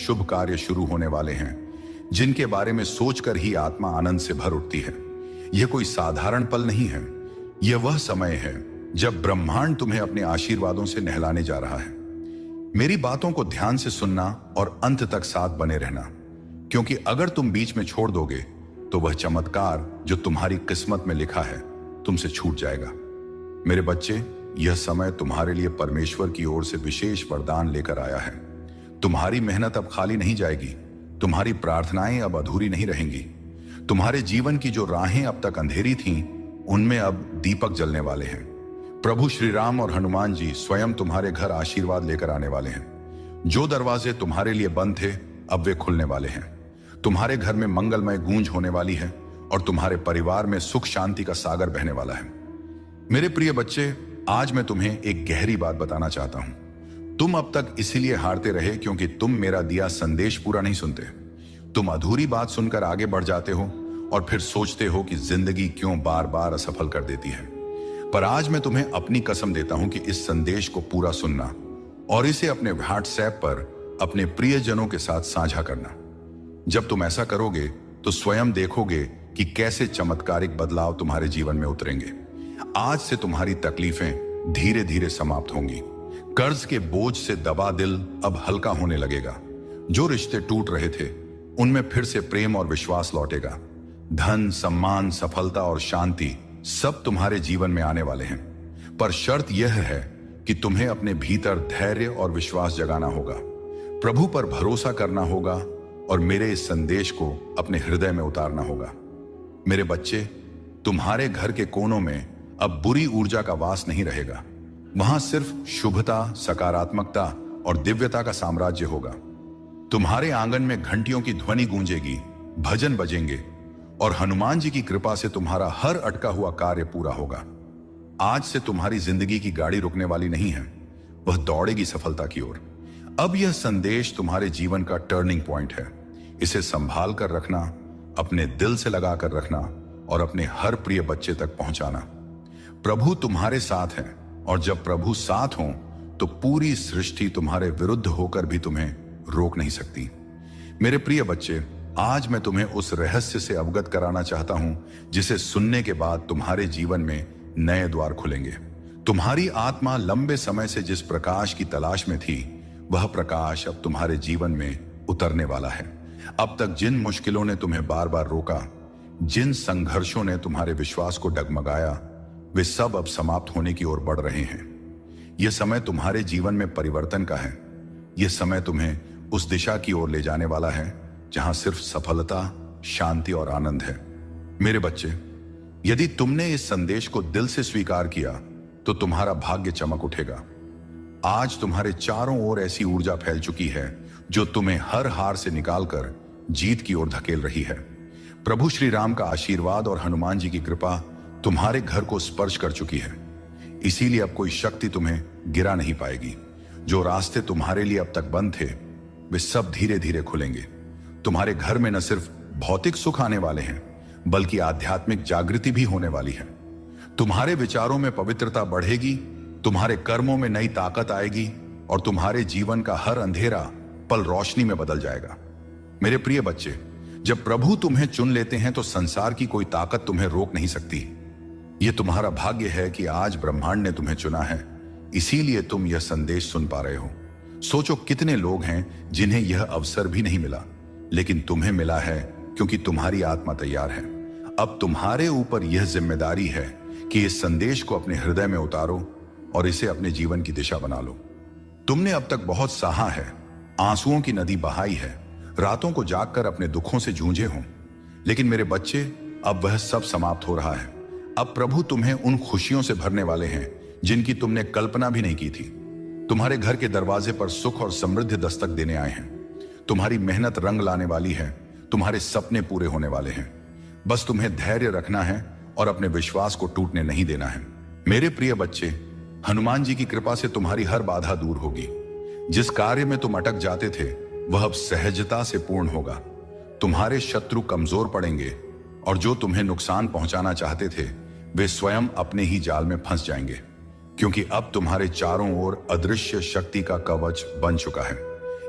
शुभ कार्य शुरू होने वाले हैं, जिनके बारे में सोचकर ही आत्मा आनंद से भर उठती है। यह कोई साधारण पल नहीं है, यह वह समय है जब ब्रह्मांड तुम्हें अपने आशीर्वादों से नहलाने जा रहा है। मेरी बातों को ध्यान से सुनना और अंत तक साथ बने रहना, क्योंकि अगर तुम बीच में छोड़ दोगे तो वह चमत्कार जो तुम्हारी किस्मत में लिखा है तुमसे छूट जाएगा। मेरे बच्चे, यह समय तुम्हारे लिए परमेश्वर की ओर से विशेष वरदान लेकर आया है। तुम्हारी मेहनत अब खाली नहीं जाएगी, तुम्हारी प्रार्थनाएं अब अधूरी नहीं रहेंगी। तुम्हारे जीवन की जो राहें अब तक अंधेरी थीं, उनमें अब दीपक जलने वाले हैं। प्रभु श्री राम और हनुमान जी स्वयं तुम्हारे घर आशीर्वाद लेकर आने वाले हैं। जो दरवाजे तुम्हारे लिए बंद थे, अब वे खुलने वाले हैं। तुम्हारे घर में मंगलमय गूंज होने वाली है और तुम्हारे परिवार में सुख शांति का सागर बहने वाला है। मेरे प्रिय बच्चे, आज मैं तुम्हें एक गहरी बात बताना चाहता हूं। तुम अब तक इसीलिए हारते रहे क्योंकि तुम मेरा दिया संदेश पूरा नहीं सुनते। तुम अधूरी बात सुनकर आगे बढ़ जाते हो और फिर सोचते हो कि जिंदगी क्यों बार बार असफल कर देती है। पर आज मैं तुम्हें अपनी कसम देता हूं कि इस संदेश को पूरा सुनना और इसे अपने व्हाट्सएप पर अपने प्रियजनों के साथ साझा करना। जब तुम ऐसा करोगे तो स्वयं देखोगे कि कैसे चमत्कारिक बदलाव तुम्हारे जीवन में उतरेंगे। आज से तुम्हारी तकलीफें धीरे धीरे समाप्त होंगी। कर्ज के बोझ से दबा दिल अब हल्का होने लगेगा। जो रिश्ते टूट रहे थे, उनमें फिर से प्रेम और विश्वास लौटेगा। धन, सम्मान, सफलता और शांति सब तुम्हारे जीवन में आने वाले हैं। पर शर्त यह है कि तुम्हें अपने भीतर धैर्य और विश्वास जगाना होगा, प्रभु पर भरोसा करना होगा और मेरे इस संदेश को अपने हृदय में उतारना होगा। मेरे बच्चे, तुम्हारे घर के कोनों में अब बुरी ऊर्जा का वास नहीं रहेगा। वहां सिर्फ शुभता, सकारात्मकता और दिव्यता का साम्राज्य होगा। तुम्हारे आंगन में घंटियों की ध्वनि गूंजेगी, भजन बजेंगे और हनुमान जी की कृपा से तुम्हारा हर अटका हुआ कार्य पूरा होगा। आज से तुम्हारी जिंदगी की गाड़ी रुकने वाली नहीं है, वह दौड़ेगी सफलता की ओर। अब यह संदेश तुम्हारे जीवन का टर्निंग पॉइंट है। इसे संभाल कर रखना, अपने दिल से लगा कर रखना और अपने हर प्रिय बच्चे तक पहुंचाना। प्रभु तुम्हारे साथ है और जब प्रभु साथ हो तो पूरी सृष्टि तुम्हारे विरुद्ध होकर भी तुम्हें रोक नहीं सकती। मेरे प्रिय बच्चे, आज मैं तुम्हें उस रहस्य से अवगत कराना चाहता हूं जिसे सुनने के बाद तुम्हारे जीवन में नए द्वार खुलेंगे। तुम्हारी आत्मा लंबे समय से जिस प्रकाश की तलाश में थी, वह प्रकाश अब तुम्हारे जीवन में उतरने वाला है। अब तक जिन मुश्किलों ने तुम्हें बार बार रोका, जिन संघर्षों ने तुम्हारे विश्वास को डगमगाया, वे सब अब समाप्त होने की ओर बढ़ रहे हैं। यह समय तुम्हारे जीवन में परिवर्तन का है। यह समय तुम्हें उस दिशा की ओर ले जाने वाला है जहां सिर्फ सफलता, शांति और आनंद है। मेरे बच्चे, यदि तुमने इस संदेश को दिल से स्वीकार किया तो तुम्हारा भाग्य चमक उठेगा। आज तुम्हारे चारों ओर ऐसी ऊर्जा फैल चुकी है जो तुम्हें हर हार से निकालकर जीत की ओर धकेल रही है। प्रभु श्री राम का आशीर्वाद और हनुमान जी की कृपा तुम्हारे घर को स्पर्श कर चुकी है। इसीलिए अब कोई शक्ति तुम्हें गिरा नहीं पाएगी। जो रास्ते तुम्हारे लिए अब तक बंद थे, वे सब धीरे धीरे खुलेंगे। तुम्हारे घर में न सिर्फ भौतिक सुख आने वाले हैं, बल्कि आध्यात्मिक जागृति भी होने वाली है। तुम्हारे विचारों में पवित्रता बढ़ेगी, तुम्हारे कर्मों में नई ताकत आएगी और तुम्हारे जीवन का हर अंधेरा पल रोशनी में बदल जाएगा। मेरे प्रिय बच्चे, जब प्रभु तुम्हें चुन लेते हैं तो संसार की कोई ताकत तुम्हें रोक नहीं सकती। यह तुम्हारा भाग्य है कि आज ब्रह्मांड ने तुम्हें चुना है, इसीलिए तुम यह संदेश सुन पा रहे हो। सोचो कितने लोग हैं जिन्हें यह अवसर भी नहीं मिला, लेकिन तुम्हें मिला है क्योंकि तुम्हारी आत्मा तैयार है। अब तुम्हारे ऊपर यह जिम्मेदारी है कि इस संदेश को अपने हृदय में उतारो और इसे अपने जीवन की दिशा बना लो। तुमने अब तक बहुत सहा है, आंसुओं की नदी बहाई है, रातों को जागकर अपने दुखों से जूझे हो, लेकिन मेरे बच्चे, अब वह सब समाप्त हो रहा है। अब प्रभु तुम्हें उन खुशियों से भरने वाले हैं जिनकी तुमने कल्पना भी नहीं की थी। तुम्हारे घर के दरवाजे पर सुख और समृद्धि दस्तक देने आए हैं। तुम्हारी मेहनत रंग लाने वाली है, तुम्हारे सपने पूरे होने वाले हैं। बस तुम्हें धैर्य रखना है और अपने विश्वास को टूटने नहीं देना है। मेरे प्रिय बच्चे, हनुमान जी की कृपा से तुम्हारी हर बाधा दूर होगी। जिस कार्य में तुम अटक जाते थे, वह अब सहजता से पूर्ण होगा। तुम्हारे शत्रु कमजोर पड़ेंगे और जो तुम्हें नुकसान पहुंचाना चाहते थे, वे स्वयं अपने ही जाल में फंस जाएंगे, क्योंकि अब तुम्हारे चारों ओर अदृश्य शक्ति का कवच बन चुका है।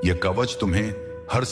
यह कवच तुम्हें हर